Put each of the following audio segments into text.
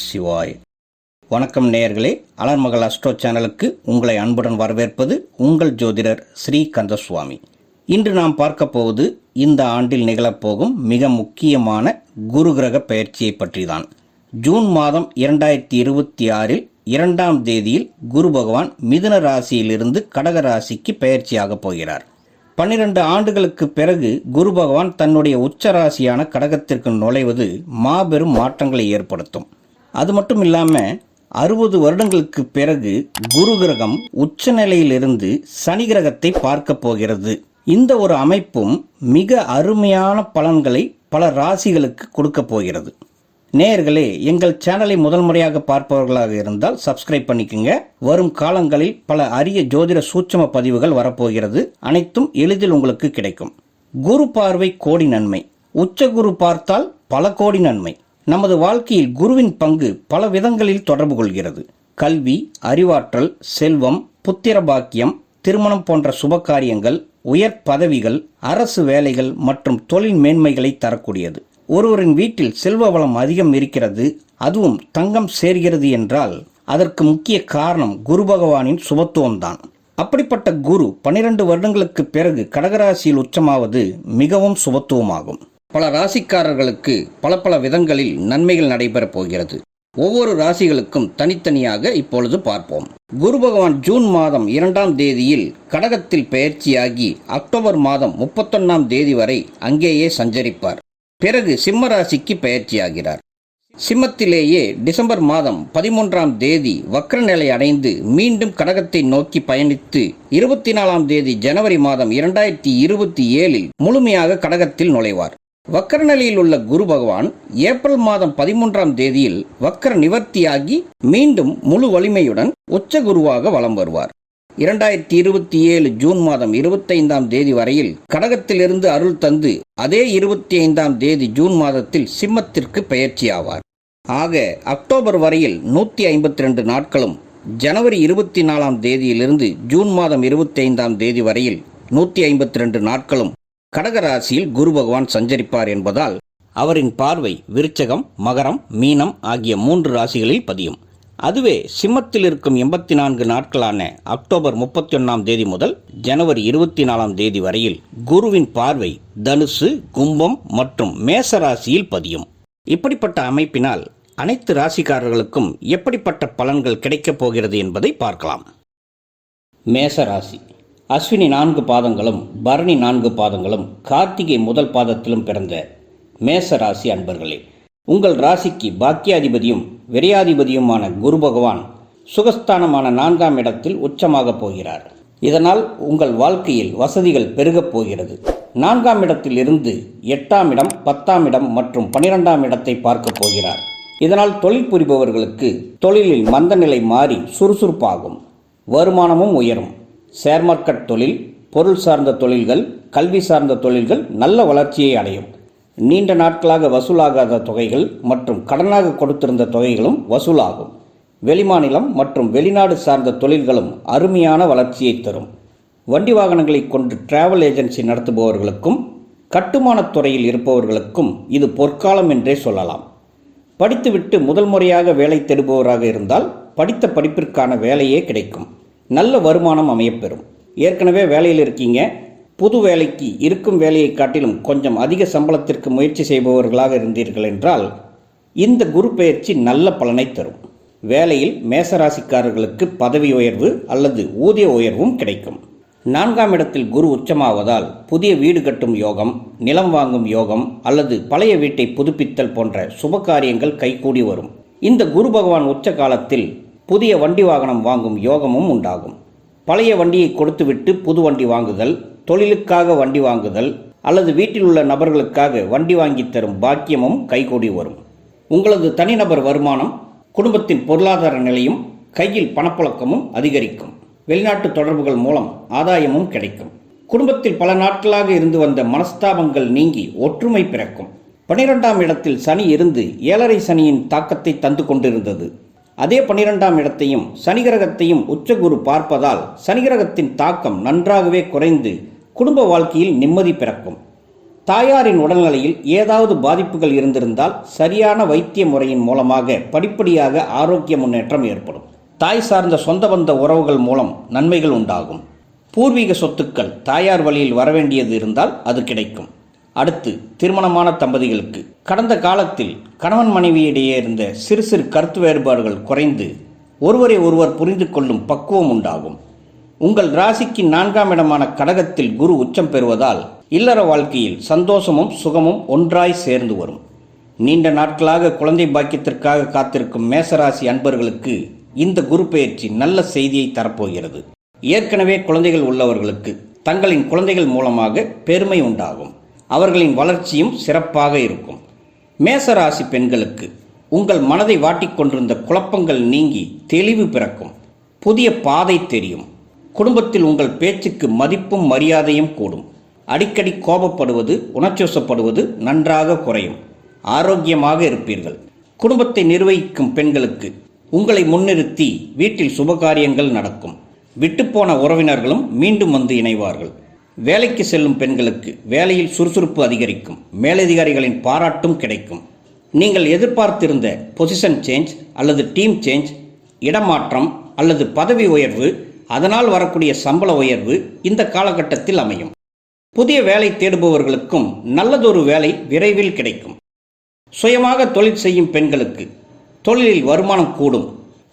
சிவாய். வணக்கம் நேயர்களே, அலர்மகள் அஸ்ட்ரோ சேனலுக்கு உங்களை அன்புடன் வரவேற்பது உங்கள் ஜோதிடர் ஸ்ரீ கந்தசுவாமி. இன்று நாம் பார்க்க போவது இந்த ஆண்டில் நிகழப்போகும் மிக முக்கியமான குரு கிரக பெயர்ச்சியை பற்றி தான். ஜூன் மாதம் 2026 2ஆம் தேதியில் குரு பகவான் மிதுன ராசியிலிருந்து கடக ராசிக்கு பெயர்ச்சியாக போகிறார். 12 ஆண்டுகளுக்கு பிறகு குரு பகவான் தன்னுடைய உச்ச ராசியான கடகத்திற்கு நுழைவது மாபெரும் மாற்றங்களை ஏற்படுத்தும். அது மட்டும் இல்லாமல் 60 வருடங்களுக்கு பிறகு குரு கிரகம் உச்ச நிலையிலிருந்து சனி கிரகத்தை பார்க்க போகிறது. இந்த ஒரு அமைப்பும் மிக அருமையான பலன்களை பல ராசிகளுக்கு கொடுக்க போகிறது. நேயர்களே, எங்கள் சேனலை முதல் முறையாக பார்ப்பவர்களாக இருந்தால் சப்ஸ்கிரைப் பண்ணிக்கோங்க. வரும் காலங்களில் பல அரிய ஜோதிட சூட்சும பதிவுகள் வரப்போகிறது. அனைத்தும் எளிதில் உங்களுக்கு கிடைக்கும். குரு பார்வை கோடி நன்மை, உச்ச குரு பார்த்தால் பல கோடி நன்மை. நமது வாழ்க்கையில் குருவின் பங்கு பல விதங்களில் தொடர்பு கொள்கிறது. கல்வி, அறிவாற்றல், செல்வம், புத்திர பாக்கியம், திருமணம் போன்ற சுப காரியங்கள், உயர் பதவிகள், அரசு வேலைகள் மற்றும் தொழில் மேன்மைகளை தரக்கூடியது. ஒருவரின் வீட்டில் செல்வ வளம் அதிகம் இருக்கிறது, அதுவும் தங்கம் சேர்கிறது என்றால் அதற்கு முக்கிய காரணம் குரு பகவானின் சுபத்துவம்தான். அப்படிப்பட்ட குரு 12 வருடங்களுக்கு பிறகு கடகராசியில் உச்சமாவது மிகவும் சுபத்துவமாகும். பல ராசிக்காரர்களுக்கு பல விதங்களில் நன்மைகள் நடைபெறப் போகிறது. ஒவ்வொரு ராசிகளுக்கும் தனித்தனியாக இப்பொழுது பார்ப்போம். குரு பகவான் ஜூன் மாதம் 2ஆம் தேதியில் கடகத்தில் பெயர்ச்சியாகி அக்டோபர் மாதம் 31ஆம் தேதி வரை அங்கேயே சஞ்சரிப்பார். பிறகு சிம்ம ராசிக்கு பெயர்ச்சியாகிறார். சிம்மத்திலேயே டிசம்பர் மாதம் 13ஆம் தேதி வக்ர நிலை அடைந்து மீண்டும் கடகத்தை நோக்கி பயணித்து 24ஆம் தேதி ஜனவரி மாதம் 2027 முழுமையாக கடகத்தில் நுழைவார். வக்ர நிலையில் உள்ள குரு பகவான் ஏப்ரல் மாதம் 13ஆம் தேதியில் வக்ர நிவர்த்தியாகி மீண்டும் முழு வலிமையுடன் உச்ச குருவாக வலம் வருவார். 2027 ஜூன் மாதம் 25ஆம் தேதி வரையில் கடகத்திலிருந்து அருள் தந்து அதே 25ஆம் தேதி ஜூன் மாதத்தில் சிம்மத்திற்கு பெயர்ச்சியாவார். ஆக அக்டோபர் வரையில் 152 நாட்களும், ஜனவரி 24ஆம் தேதியிலிருந்து ஜூன் மாதம் 25ஆம் தேதி வரையில் 152 நாட்களும் கடகராசியில் குரு பகவான் சஞ்சரிப்பார் என்பதால் அவரின் பார்வை விருச்சகம், மகரம், மீனம் ஆகிய 3 ராசிகளில் பதியும். அதுவே சிம்மத்தில் இருக்கும் 84 நாட்களான அக்டோபர் 31ஆம் தேதி முதல் ஜனவரி 24ஆம் தேதி வரையில் குருவின் பார்வை தனுசு, கும்பம் மற்றும் மேச ராசியில் பதியும். இப்படிப்பட்ட அமைப்பினால் அனைத்து ராசிக்காரர்களுக்கும் எப்படிப்பட்ட பலன்கள் கிடைக்கப் போகிறது என்பதை பார்க்கலாம். மேச ராசி. அஸ்வினி 4 பாதங்களும் பரணி 4 பாதங்களும் கார்த்திகை முதல் பாதத்திலும் பிறந்த மேச ராசி அன்பர்களே, உங்கள் ராசிக்கு பாக்கியாதிபதியும் விரையாதிபதியுமான குரு பகவான் சுகஸ்தானமான 4ஆம் இடத்தில் உச்சமாக போகிறார். இதனால் உங்கள் வாழ்க்கையில் வசதிகள் பெருகப் போகிறது. 4ஆம் இடத்தில் இருந்து 8ஆம் இடம், 10ஆம் இடம் மற்றும் 12ஆம் இடத்தை பார்க்க போகிறார். இதனால் தொழில் புரிபவர்களுக்கு தொழிலில் மந்த நிலை மாறி சுறுசுறுப்பாகும், வருமானமும் உயரும். ஷேர் மார்க்கெட் தொழில், பொருள் சார்ந்த தொழில்கள், கல்வி சார்ந்த தொழில்கள் நல்ல வளர்ச்சியை அடையும். நீண்ட நாட்களாக வசூலாகாத தொகைகள் மற்றும் கடனாக கொடுத்திருந்த தொகைகளும் வசூலாகும். வெளிமாநிலம் மற்றும் வெளிநாடு சார்ந்த தொழில்களும் அருமையான வளர்ச்சியை தரும். வண்டி வாகனங்களை கொண்டு டிராவல் ஏஜென்சி நடத்துபவர்களுக்கும் கட்டுமானத் துறையில் இருப்பவர்களுக்கும் இது பொற்காலம் என்றே சொல்லலாம். படித்துவிட்டு முதல் முறையாக வேலை தேடுபவராக இருந்தால் படித்த படிப்பிற்கான வேலையே கிடைக்கும். நல்ல வருமானம் அமையப்பெறும். ஏற்கனவே வேலையில் இருக்கீங்க, புது வேலைக்கு இருக்கும் வேலையை காட்டிலும் கொஞ்சம் அதிக சம்பளத்திற்கு முயற்சி செய்பவர்களாக இருந்தீர்கள் என்றால் இந்த குரு பெயர்ச்சி நல்ல பலனை தரும். வேலையில் மேசராசிக்காரர்களுக்கு பதவி உயர்வு அல்லது ஊதிய உயர்வும் கிடைக்கும். 4ஆம் இடத்தில் குரு உச்சமாவதால் புதிய வீடு கட்டும் யோகம், நிலம் வாங்கும் யோகம் அல்லது பழைய வீட்டை புதுப்பித்தல் போன்ற சுப காரியங்கள் கைகூடி வரும். இந்த குரு பகவான் உச்ச காலத்தில் புதிய வண்டி வாகனம் வாங்கும் யோகமும் உண்டாகும். பழைய வண்டியை கொடுத்துவிட்டு புது வண்டி வாங்குதல், தொழிலுக்காக வண்டி வாங்குதல் அல்லது வீட்டில் உள்ள நபர்களுக்காக வண்டி வாங்கி தரும் பாக்கியமும் கைகூடி வரும். உங்களது தனிநபர் வருமானம், குடும்பத்தின் பொருளாதார நிலையும், கையில் பணப்புழக்கமும் அதிகரிக்கும். வெளிநாட்டு தொடர்புகள் மூலம் ஆதாயமும் கிடைக்கும். குடும்பத்தில் பல நாட்களாக இருந்து வந்த மனஸ்தாபங்கள் நீங்கி ஒற்றுமை பிறக்கும். 12ஆம் இடத்தில் சனி இருந்து 7.5 சனியின் தாக்கத்தை தந்து கொண்டிருந்தது. அதே 12ஆம் இடத்தையும் சனி கிரகத்தையும் உச்சகுரு பார்ப்பதால் சனி கிரகத்தின் தாக்கம் நன்றாகவே குறைந்து குடும்ப வாழ்க்கையில் நிம்மதி பிறக்கும். தாயாரின் உடல்நிலையில் ஏதாவது பாதிப்புகள் இருந்திருந்தால் சரியான வைத்திய முறையின் மூலமாக படிப்படியாக ஆரோக்கிய முன்னேற்றம் ஏற்படும். தாய் சார்ந்த சொந்த பந்த உறவுகள் மூலம் நன்மைகள் உண்டாகும். பூர்வீக சொத்துக்கள் தாயார் வழியில் வரவேண்டியது இருந்தால் அது கிடைக்கும். அடுத்து, திருமணமான தம்பதிகளுக்கு கடந்த காலத்தில் கணவன் மனைவியிடையே இருந்த சிறு சிறு கருத்து வேறுபாடுகள் குறைந்து ஒருவரை ஒருவர் புரிந்து கொள்ளும் பக்குவம் உண்டாகும். உங்கள் ராசிக்கு 4ஆம் இடமான கடகத்தில் குரு உச்சம் பெறுவதால் இல்லற வாழ்க்கையில் சந்தோஷமும் சுகமும் ஒன்றாய் சேர்ந்து வரும். நீண்ட நாட்களாக குழந்தை பாக்கியத்திற்காக காத்திருக்கும் மேசராசி அன்பர்களுக்கு இந்த குரு பெயர்ச்சி நல்ல செய்தியை தரப்போகிறது. ஏற்கனவே குழந்தைகள் உள்ளவர்களுக்கு தங்களின் குழந்தைகள் மூலமாக பெருமை உண்டாகும். அவர்களின் வளர்ச்சியும் சிறப்பாக இருக்கும். மேசராசி பெண்களுக்கு உங்கள் மனதை வாட்டிக்கொண்டிருந்த குழப்பங்கள் நீங்கி தெளிவு பிறக்கும். புதிய பாதை தெரியும். குடும்பத்தில் உங்கள் பேச்சுக்கு மதிப்பும் மரியாதையும் கூடும். அடிக்கடி கோபப்படுவது, உணர்ச்சிவசப்படுவது நன்றாக குறையும். ஆரோக்கியமாக இருப்பீர்கள். குடும்பத்தை நிர்வகிக்கும் பெண்களுக்கு உங்களை முன்னிறுத்தி வீட்டில் சுபகாரியங்கள் நடக்கும். விட்டுப்போன உறவினர்களும் மீண்டும் வந்து இணைவார்கள். வேலைக்கு செல்லும் பெண்களுக்கு வேலையில் சுறுசுறுப்பு அதிகரிக்கும். மேலதிகாரிகளின் பாராட்டும் கிடைக்கும். நீங்கள் எதிர்பார்த்திருந்த பொசிஷன் சேஞ்ச் அல்லது டீம் சேஞ்ச், இடமாற்றம் அல்லது பதவி உயர்வு, அதனால் வரக்கூடிய சம்பள உயர்வு இந்த காலகட்டத்தில் அமையும். புதிய வேலை தேடுபவர்களுக்கும் நல்லதொரு வேலை விரைவில் கிடைக்கும். சுயமாக தொழில் செய்யும் பெண்களுக்கு தொழிலில் வருமானம் கூடும்.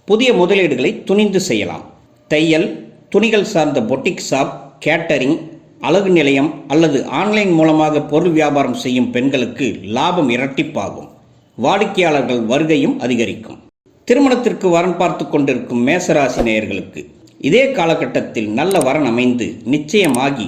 புதிய முதலீடுகளை துணிந்து செய்யலாம். தையல், துணிகள் சார்ந்த பொட்டிக் ஷாப், கேட்டரிங், அழகு நிலையம் அல்லது ஆன்லைன் மூலமாக பொருள் வியாபாரம் செய்யும் பெண்களுக்கு லாபம் இரட்டிப்பாகும். வாடிக்கையாளர்கள் வருகையும் அதிகரிக்கும். திருமணத்திற்கு வரன் பார்த்து கொண்டிருக்கும் மேசராசி நேயர்களுக்கு இதே காலகட்டத்தில் நல்ல வரன் அமைந்து நிச்சயமாகி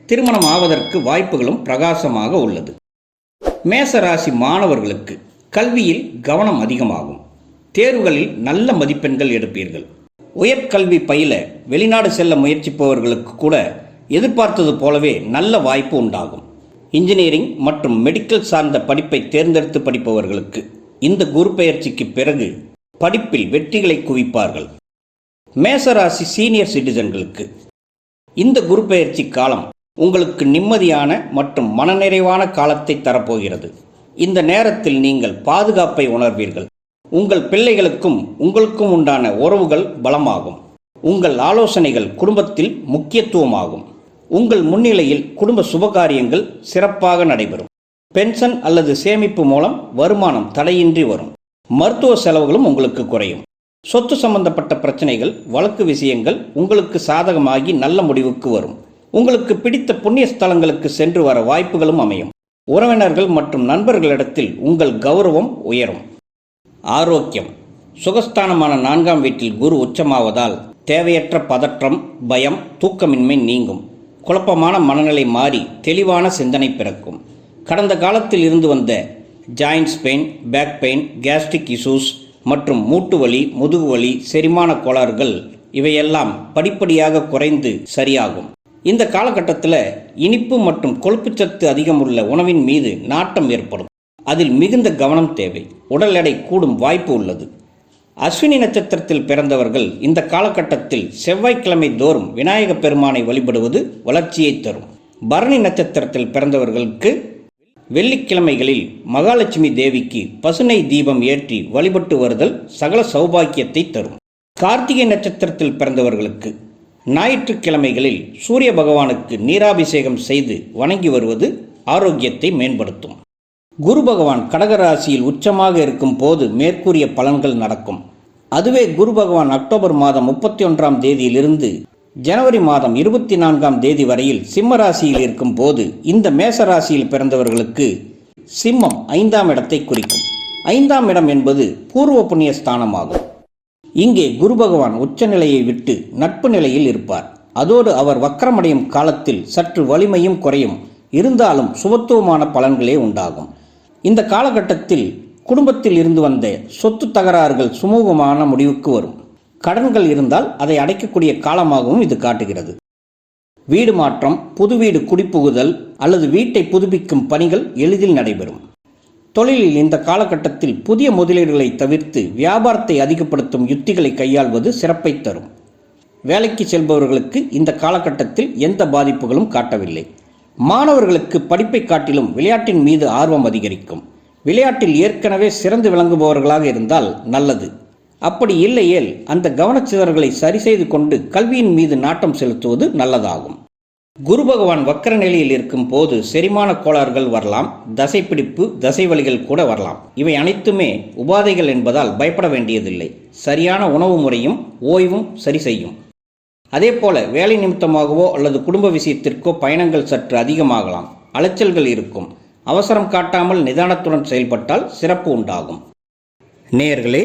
திருமணம் ஆவதற்கு வாய்ப்புகளும் பிரகாசமாக உள்ளது. மேசராசி மாணவர்களுக்கு கல்வியில் கவனம் அதிகமாகும். தேர்வுகளில் நல்ல மதிப்பெண்கள் எடுப்பீர்கள். உயர்கல்வி பயில வெளிநாடு செல்ல முயற்சிப்பவர்களுக்கு கூட எதிர்பார்த்தது போலவே நல்ல வாய்ப்பு உண்டாகும். இன்ஜினியரிங் மற்றும் மெடிக்கல் சார்ந்த படிப்பை தேர்ந்தெடுத்து படிப்பவர்களுக்கு இந்த குரு பெயர்ச்சிக்கு பிறகு படிப்பில் வெற்றிகளை குவிப்பார்கள். மேசராசி சீனியர் சிட்டிசன்களுக்கு இந்த குரு பெயர்ச்சி காலம் உங்களுக்கு நிம்மதியான மற்றும் மனநிறைவான காலத்தை தரப்போகிறது. இந்த நேரத்தில் நீங்கள் பாதுகாப்பை உணர்வீர்கள். உங்கள் பிள்ளைகளுக்கும் உங்களுக்கும் உண்டான உறவுகள் பலமாகும். உங்கள் ஆலோசனைகள் குடும்பத்தில் முக்கியத்துவமாகும். உங்கள் முன்னிலையில் குடும்ப சுபகாரியங்கள் சிறப்பாக நடைபெறும். பென்ஷன் அல்லது சேமிப்பு மூலம் வருமானம் தடையின்றி வரும். மருத்துவ செலவுகளும் உங்களுக்கு குறையும். சொத்து சம்பந்தப்பட்ட பிரச்சனைகள், வழக்கு விஷயங்கள் உங்களுக்கு சாதகமாகி நல்ல முடிவுக்கு வரும். உங்களுக்கு பிடித்த புண்ணிய ஸ்தலங்களுக்கு சென்று வர வாய்ப்புகளும் அமையும். உறவினர்கள் மற்றும் நண்பர்களிடத்தில் உங்கள் கௌரவம் உயரும். ஆரோக்கியம். சுகஸ்தானமான 4ஆம் வீட்டில் குரு உச்சமாவதால் தேவையற்ற பதற்றம், பயம், தூக்கமின்மை நீங்கும். குழப்பமான மனநிலை மாறி தெளிவான சிந்தனை பிறக்கும். கடந்த காலத்தில் இருந்து வந்த joints pain, back pain, gastric issues மற்றும் மூட்டு வலி, முதுகு வலி, செரிமான கோளாறுகள் இவையெல்லாம் படிப்படியாக குறைந்து சரியாகும். இந்த காலகட்டத்தில் இனிப்பு மற்றும் கொழுப்புச்சத்து அதிகமுள்ள உணவின் மீது நாட்டம் ஏற்படும். அதில் மிகுந்த கவனம் தேவை. உடல் எடை கூடும் வாய்ப்பு உள்ளது. அஸ்வினி நட்சத்திரத்தில் பிறந்தவர்கள் இந்த காலகட்டத்தில் செவ்வாய்க்கிழமை தோறும் விநாயக பெருமானை வழிபடுவது வளர்ச்சியை தரும். பரணி நட்சத்திரத்தில் பிறந்தவர்களுக்கு வெள்ளிக்கிழமைகளில் மகாலட்சுமி தேவிக்கு பசுனை தீபம் ஏற்றி வழிபட்டு வருதல் சகல சௌபாக்கியத்தை தரும். கார்த்திகை நட்சத்திரத்தில் பிறந்தவர்களுக்கு ஞாயிற்றுக்கிழமைகளில் சூரிய பகவானுக்கு நீராபிஷேகம் செய்து வணங்கி வருவது ஆரோக்கியத்தை மேம்படுத்தும். குரு பகவான் கடகராசியில் உச்சமாக இருக்கும் போது மேற்கூறிய பலன்கள் நடக்கும். அதுவே குரு பகவான் அக்டோபர் மாதம் 31ஆம் தேதியிலிருந்து ஜனவரி மாதம் 24ஆம் தேதி வரையில் சிம்ம ராசியில் இருக்கும் போது இந்த மேசராசியில் பிறந்தவர்களுக்கு சிம்மம் 5ஆம் இடத்தை குறிக்கும். 5ஆம் இடம் என்பது பூர்வ புண்ணிய ஸ்தானமாகும். இங்கே குரு பகவான் உச்சநிலையை விட்டு நட்பு நிலையில் இருப்பார். அதோடு அவர் வக்கரமடையும் காலத்தில் சற்று வலிமையும் குறையும். இருந்தாலும் சுபத்துவமான பலன்களே உண்டாகும். இந்த காலகட்டத்தில் குடும்பத்தில் இருந்து வந்த சொத்து தகராறுகள் சுமூகமான முடிவுக்கு வரும். கடன்கள் இருந்தால் அதை அடைக்கக்கூடிய காலமாகவும் இது காட்டுகிறது. வீடு மாற்றம், புது வீடு குடிப்புகுதல் அல்லது வீட்டை புதுப்பிக்கும் பணிகள் எளிதில் நடைபெறும். தொழிலில் இந்த காலகட்டத்தில் புதிய முதலீடுகளை தவிர்த்து வியாபாரத்தை அதிகப்படுத்தும் யுத்திகளை கையாள்வது சிறப்பை தரும். வேலைக்கு செல்பவர்களுக்கு இந்த காலகட்டத்தில் எந்த பாதிப்புகளும் காட்டவில்லை. மாணவர்களுக்கு படிப்பை காட்டிலும் விளையாட்டின் மீது ஆர்வம் அதிகரிக்கும். விளையாட்டில் ஏற்கனவே சிறந்து விளங்குபவர்களாக இருந்தால் நல்லது. அப்படி இல்லையேல் அந்த கவனச்சிதறல்களை சரி செய்து கொண்டு கல்வியின் மீது நாட்டம் செலுத்துவது நல்லதாகும். குரு பகவான் வக்கர நிலையில் இருக்கும் போது செரிமான கோளாறுகள் வரலாம், தசைப்பிடிப்பு, தசை வலிகள் கூட வரலாம். இவை அனைத்துமே உபாதைகள் என்பதால் பயப்பட வேண்டியதில்லை. சரியான உணவு முறையும் ஓய்வும் சரி செய்யும். அதேபோல வேலை நிமித்தமாகவோ அல்லது குடும்ப விஷயத்திற்கோ பயணங்கள் சற்று அதிகமாகலாம், அலைச்சல்கள் இருக்கும். அவசரம் காட்டாமல் நிதானத்துடன் செயல்பட்டால் சிறப்பு உண்டாகும். நேயர்களே,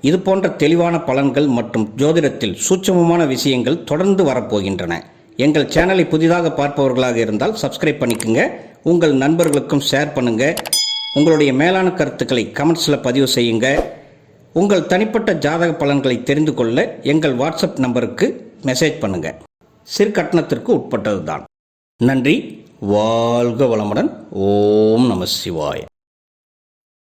இது போன்ற தெளிவான பலன்கள் மற்றும் ஜோதிடத்தில் சூட்சமமான விஷயங்கள் தொடர்ந்து வரப்போகின்றன. எங்கள் சேனலை புதிதாக பார்ப்பவர்களாக இருந்தால் சப்ஸ்கிரைப் பண்ணிக்கோங்க. உங்கள் நண்பர்களுக்கும் ஷேர் பண்ணுங்கள். உங்களுடைய மேலான கருத்துக்களை கமெண்ட்ஸில் பதிவு செய்யுங்க. உங்கள் தனிப்பட்ட ஜாதக பலன்களை தெரிந்து கொள்ள எங்கள் வாட்ஸ்அப் நம்பருக்கு மெசேஜ் பண்ணுங்கள். சிறு கட்டணத்திற்கு உட்பட்டது தான். நன்றி. வாழ்க வளமுடன். ஓம் நம சிவாய.